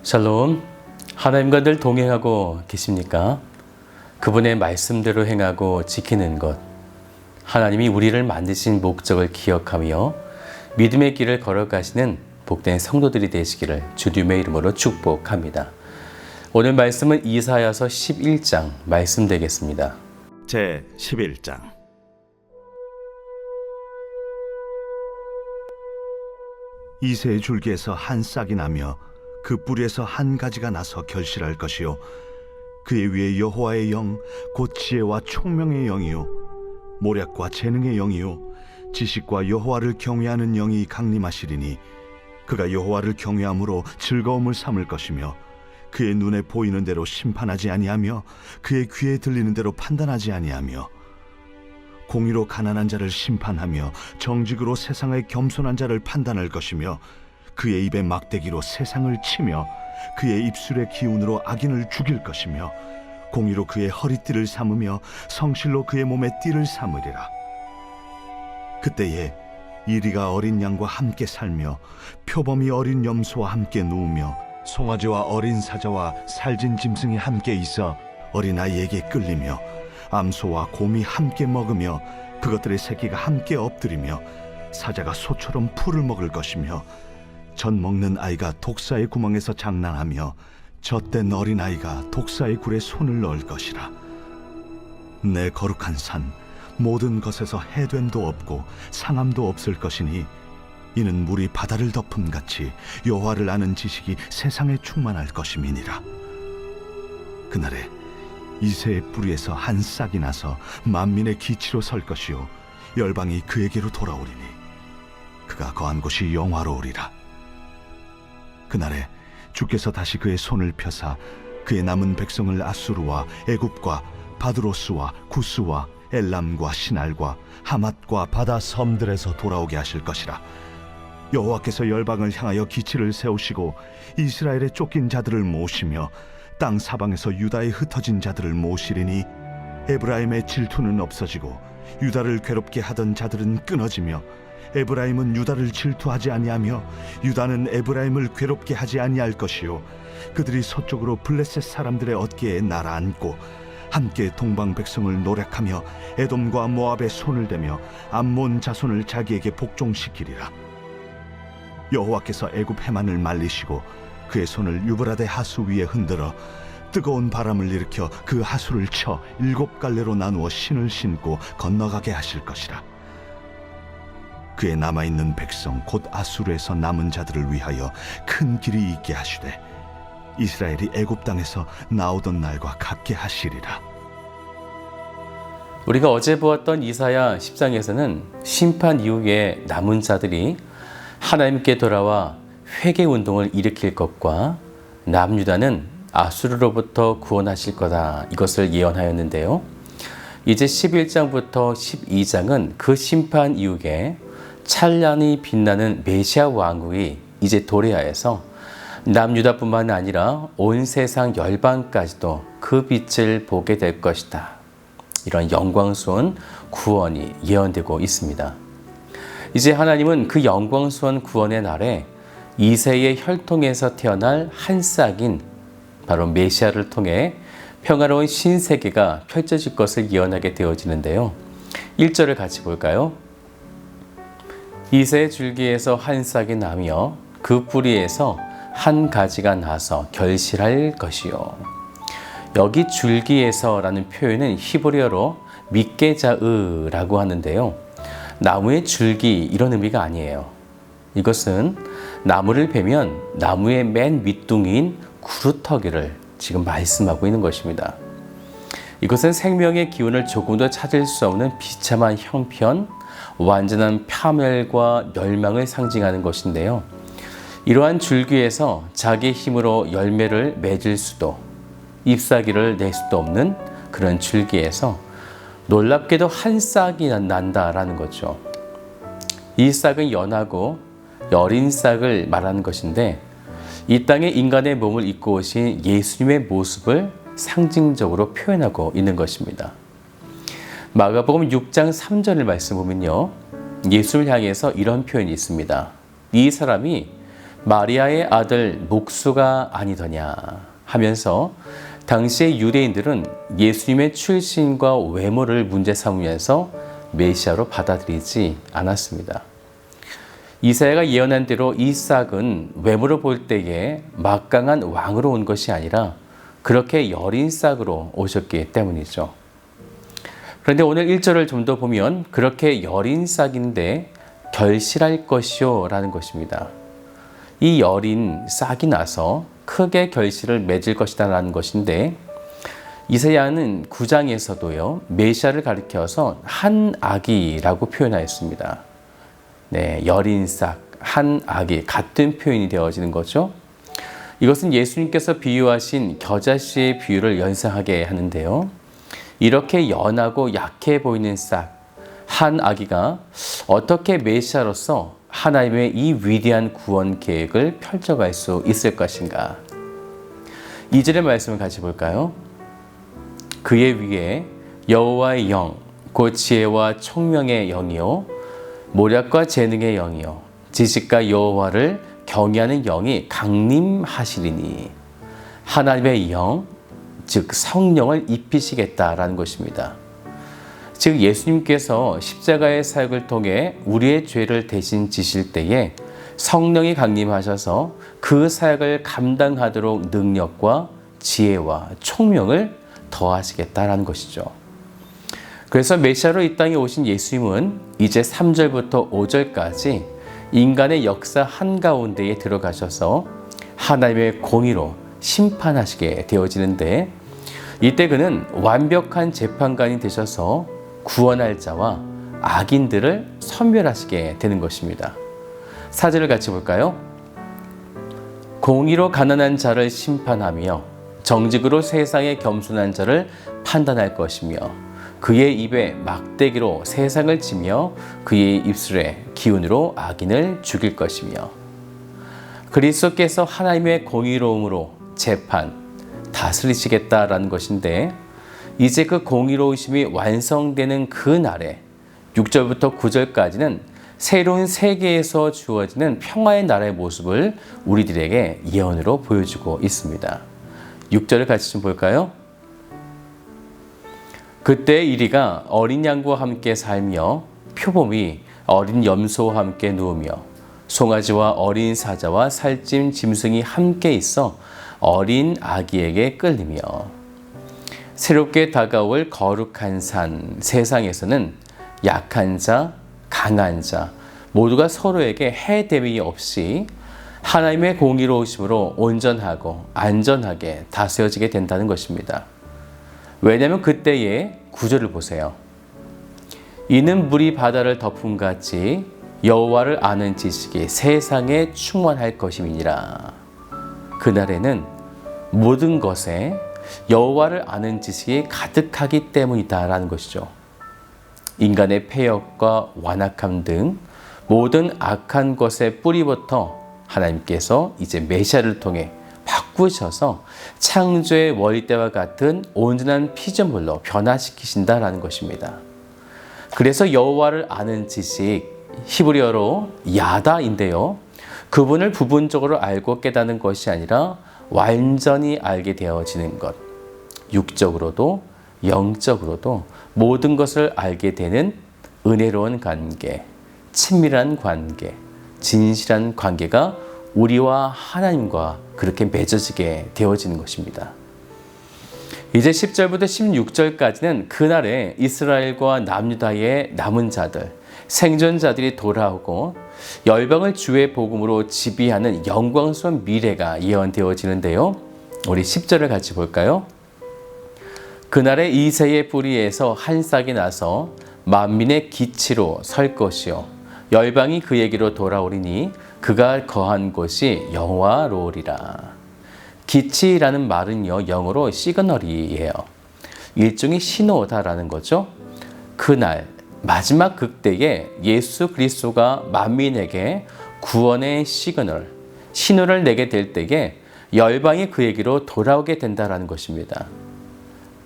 샬롬, 하나님과 늘 동행하고 계십니까? 그분의 말씀대로 행하고 지키는 것, 하나님이 우리를 만드신 목적을 기억하며 믿음의 길을 걸어가시는 복된 성도들이 되시기를 주님의 이름으로 축복합니다. 오늘 말씀은 이사야서 11장 말씀 되겠습니다. 제 11장. 이새의 줄기에서 한 싹이 나며 그 뿌리에서 한 가지가 나서 결실할 것이요 그의 위에 여호와의 영 곧 지혜와 총명의 영이요 모략과 재능의 영이요 지식과 여호와를 경외하는 영이 강림하시리니 그가 여호와를 경외함으로 즐거움을 삼을 것이며 그의 눈에 보이는 대로 심판하지 아니하며 그의 귀에 들리는 대로 판단하지 아니하며 공의로 가난한 자를 심판하며 정직으로 세상의 겸손한 자를 판단할 것이며 그의 입에 막대기로 세상을 치며 그의 입술의 기운으로 악인을 죽일 것이며 공의로 그의 허리띠를 삼으며 성실로 그의 몸에 띠를 삼으리라. 그때에 이리가 어린 양과 함께 살며 표범이 어린 염소와 함께 누우며 송아지와 어린 사자와 살진 짐승이 함께 있어 어린아이에게 끌리며 암소와 곰이 함께 먹으며 그것들의 새끼가 함께 엎드리며 사자가 소처럼 풀을 먹을 것이며 젖 먹는 아이가 독사의 구멍에서 장난하며 젖된 어린아이가 독사의 굴에 손을 넣을 것이라. 내 거룩한 산 모든 것에서 해됨도 없고 상함도 없을 것이니 이는 물이 바다를 덮음같이 여호와를 아는 지식이 세상에 충만할 것임이니라. 그날에 이새의 뿌리에서 한 싹이 나서 만민의 기치로 설 것이요 열방이 그에게로 돌아오리니 그가 거한 곳이 영화로우리라. 그날에 주께서 다시 그의 손을 펴사 그의 남은 백성을 아수르와 애굽과 바드로스와 구스와 엘람과 시날과 하맛과 바다 섬들에서 돌아오게 하실 것이라. 여호와께서 열방을 향하여 기치를 세우시고 이스라엘의 쫓긴 자들을 모시며 땅 사방에서 유다에 흩어진 자들을 모시리니 에브라임의 질투는 없어지고 유다를 괴롭게 하던 자들은 끊어지며 에브라임은 유다를 질투하지 아니하며 유다는 에브라임을 괴롭게 하지 아니할 것이요 그들이 서쪽으로 블레셋 사람들의 어깨에 날아앉고 함께 동방 백성을 노략하며 에돔과 모압에 손을 대며 암몬 자손을 자기에게 복종시키리라. 여호와께서 애굽 해만을 말리시고 그의 손을 유브라데 하수 위에 흔들어 뜨거운 바람을 일으켜 그 하수를 쳐 7갈래로 나누어 신을 신고 건너가게 하실 것이라. 그의 남아있는 백성 곧 아수르에서 남은 자들을 위하여 큰 길이 있게 하시되 이스라엘이 애굽 땅에서 나오던 날과 같게 하시리라. 우리가 어제 보았던 이사야 10장에서는 심판 이후에 남은 자들이 하나님께 돌아와 회개 운동을 일으킬 것과 남유다는 아수르로부터 구원하실 거다, 이것을 예언하였는데요. 이제 11장부터 12장은 그 심판 이후에 찬란히 빛나는 메시아 왕국이 이제 도래하여서 남유다뿐만 아니라 온 세상 열방까지도 그 빛을 보게 될 것이다. 이런 영광스러운 구원이 예언되고 있습니다. 이제 하나님은 그 영광스러운 구원의 날에 이새의 혈통에서 태어날 한 싹인 바로 메시아를 통해 평화로운 신세계가 펼쳐질 것을 예언하게 되어지는데요. 1절을 같이 볼까요? 이새의 줄기에서 한 싹이 나며 그 뿌리에서 한 가지가 나서 결실할 것이요. 여기 줄기에서라는 표현은 히브리어로 미게자으라고 하는데요. 나무의 줄기 이런 의미가 아니에요. 이것은 나무를 베면 나무의 맨 윗둥이인 구루터기를 지금 말씀하고 있는 것입니다. 이것은 생명의 기운을 조금 더 찾을 수 없는 비참한 형편, 완전한 파멸과 멸망을 상징하는 것인데요. 이러한 줄기에서 자기 힘으로 열매를 맺을 수도 잎사귀를 낼 수도 없는 그런 줄기에서 놀랍게도 한 싹이 난다라는 거죠. 이 싹은 연하고 여린 싹을 말하는 것인데 이 땅에 인간의 몸을 입고 오신 예수님의 모습을 상징적으로 표현하고 있는 것입니다. 마가복음 6장 3절을 말씀 보면요, 예수를 향해서 이런 표현이 있습니다. 이 사람이 마리아의 아들 목수가 아니더냐 하면서 당시의 유대인들은 예수님의 출신과 외모를 문제 삼으면서 메시아로 받아들이지 않았습니다. 이사야가 예언한 대로 이 싹은 외모로 볼 때에 막강한 왕으로 온 것이 아니라 그렇게 여린 싹으로 오셨기 때문이죠. 그런데 오늘 1절을 좀 더 보면 그렇게 여린 싹인데 결실할 것이요 라는 것입니다. 이 여린 싹이 나서 크게 결실을 맺을 것이다 라는 것인데 이사야는 9장에서도요 메시아를 가리켜서 한 아기라고 표현하였습니다. 네, 여린 싹, 한 아기 같은 표현이 되어지는 거죠. 이것은 예수님께서 비유하신 겨자씨의 비유를 연상하게 하는데요. 이렇게 연하고 약해 보이는 싹, 한 아기가 어떻게 메시아로서 하나님의 이 위대한 구원 계획을 펼쳐갈 수 있을 것인가? 2절의 말씀을 같이 볼까요? 그의 위에 여호와의 영, 곧 지혜와 총명의 영이요 모략과 재능의 영이요 지식과 여호와를 경외하는 영이 강림하시리니 하나님의 영, 즉 성령을 입히시겠다라는 것입니다. 즉 예수님께서 십자가의 사역을 통해 우리의 죄를 대신 지실 때에 성령이 강림하셔서 그 사역을 감당하도록 능력과 지혜와 총명을 더하시겠다라는 것이죠. 그래서 메시아로 이 땅에 오신 예수님은 이제 3절부터 5절까지 인간의 역사 한가운데에 들어가셔서 하나님의 공의로 심판하시게 되어지는데 이때 그는 완벽한 재판관이 되셔서 구원할 자와 악인들을 선별하시게 되는 것입니다. 4절을 같이 볼까요? 공의로 가난한 자를 심판하며 정직으로 세상에 겸손한 자를 판단할 것이며 그의 입에 막대기로 세상을 치며 그의 입술에 기운으로 악인을 죽일 것이며 그리스도께서 하나님의 공의로움으로 재판, 다스리시겠다라는 것인데 이제 그 공의로우심이 완성되는 그 날에 6절부터 9절까지는 새로운 세계에서 주어지는 평화의 나라의 모습을 우리들에게 예언으로 보여주고 있습니다. 6절을 같이 좀 볼까요? 그때 이리가 어린 양과 함께 살며 표범이 어린 염소와 함께 누우며 송아지와 어린 사자와 살찐 짐승이 함께 있어 어린 아기에게 끌리며 새롭게 다가올 거룩한 산 세상에서는 약한 자, 강한 자 모두가 서로에게 해대위 없이 하나님의 공의로우심으로 온전하고 안전하게 다스려지게 된다는 것입니다. 왜냐하면 그때의 9절을 보세요. 이는 물이 바다를 덮음같이 여호와를 아는 지식이 세상에 충만할 것임이니라. 그날에는 모든 것에 여호와를 아는 지식이 가득하기 때문이다라는 것이죠. 인간의 패역과 완악함 등 모든 악한 것의 뿌리부터 하나님께서 이제 메시아를 통해 바꾸셔서 창조의 원리 때와 같은 온전한 피조물로 변화시키신다라는 것입니다. 그래서 여호와를 아는 지식, 히브리어로 야다인데요. 그분을 부분적으로 알고 깨닫는 것이 아니라 완전히 알게 되어지는 것. 육적으로도 영적으로도 모든 것을 알게 되는 은혜로운 관계, 친밀한 관계, 진실한 관계가 우리와 하나님과 그렇게 맺어지게 되어지는 것입니다. 이제 10절부터 16절까지는 그날에 이스라엘과 남유다의 남은 자들, 생존자들이 돌아오고 열방을 주의 복음으로 지배하는 영광스러운 미래가 예언되어지는데요. 우리 10절을 같이 볼까요? 그날에 이새의 뿌리에서 한 싹이 나서 만민의 기치로 설 것이요 열방이 그에게로 돌아오리니 그가 거한 곳이 영화로우리라. 기치라는 말은요 영어로 시그널이에요. 일종의 신호다라는 거죠. 그날 마지막 극대에 예수 그리스도가 만민에게 구원의 신호를 내게 될 때에 열방이 그에게로 돌아오게 된다라는 것입니다.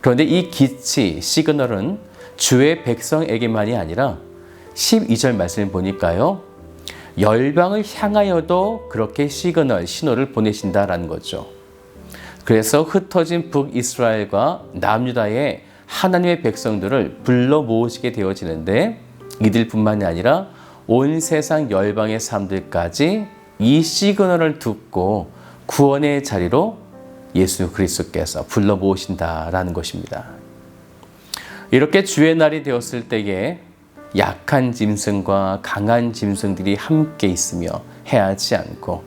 그런데 이 기치, 시그널은 주의 백성에게만이 아니라 12절 말씀을 보니까요. 열방을 향하여도 그렇게 신호를 보내신다라는 거죠. 그래서 흩어진 북이스라엘과 남유다의 하나님의 백성들을 불러 모으시게 되어지는데 이들뿐만이 아니라 온 세상 열방의 사람들까지 이 시그널을 듣고 구원의 자리로 예수 그리스도께서 불러 모으신다라는 것입니다. 이렇게 주의 날이 되었을 때에 약한 짐승과 강한 짐승들이 함께 있으며 해하지 않고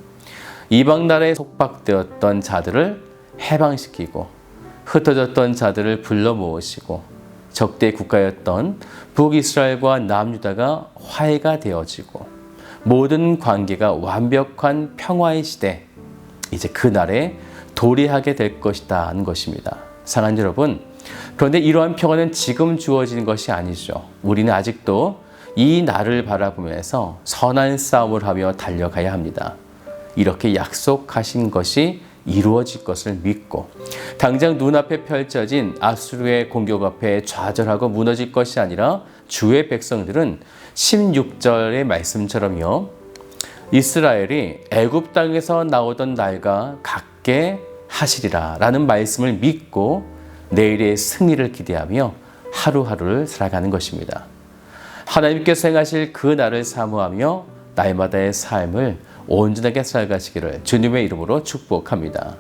이방 나라에 속박되었던 자들을 해방시키고 흩어졌던 자들을 불러 모으시고 적대 국가였던 북이스라엘과 남유다가 화해가 되어지고 모든 관계가 완벽한 평화의 시대, 이제 그날에 도래하게 될 것이다 하는 것입니다. 사랑하는 여러분, 그런데 이러한 평화는 지금 주어지는 것이 아니죠. 우리는 아직도 이 날을 바라보면서 선한 싸움을 하며 달려가야 합니다. 이렇게 약속하신 것이 이루어질 것을 믿고 당장 눈앞에 펼쳐진 아수르의 공격 앞에 좌절하고 무너질 것이 아니라 주의 백성들은 16절의 말씀처럼요, 이스라엘이 애굽 땅에서 나오던 날과 같게 하시리라 라는 말씀을 믿고 내일의 승리를 기대하며 하루하루를 살아가는 것입니다. 하나님께서 행하실 그 날을 사모하며 날마다의 삶을 온전하게 살아가시기를 주님의 이름으로 축복합니다.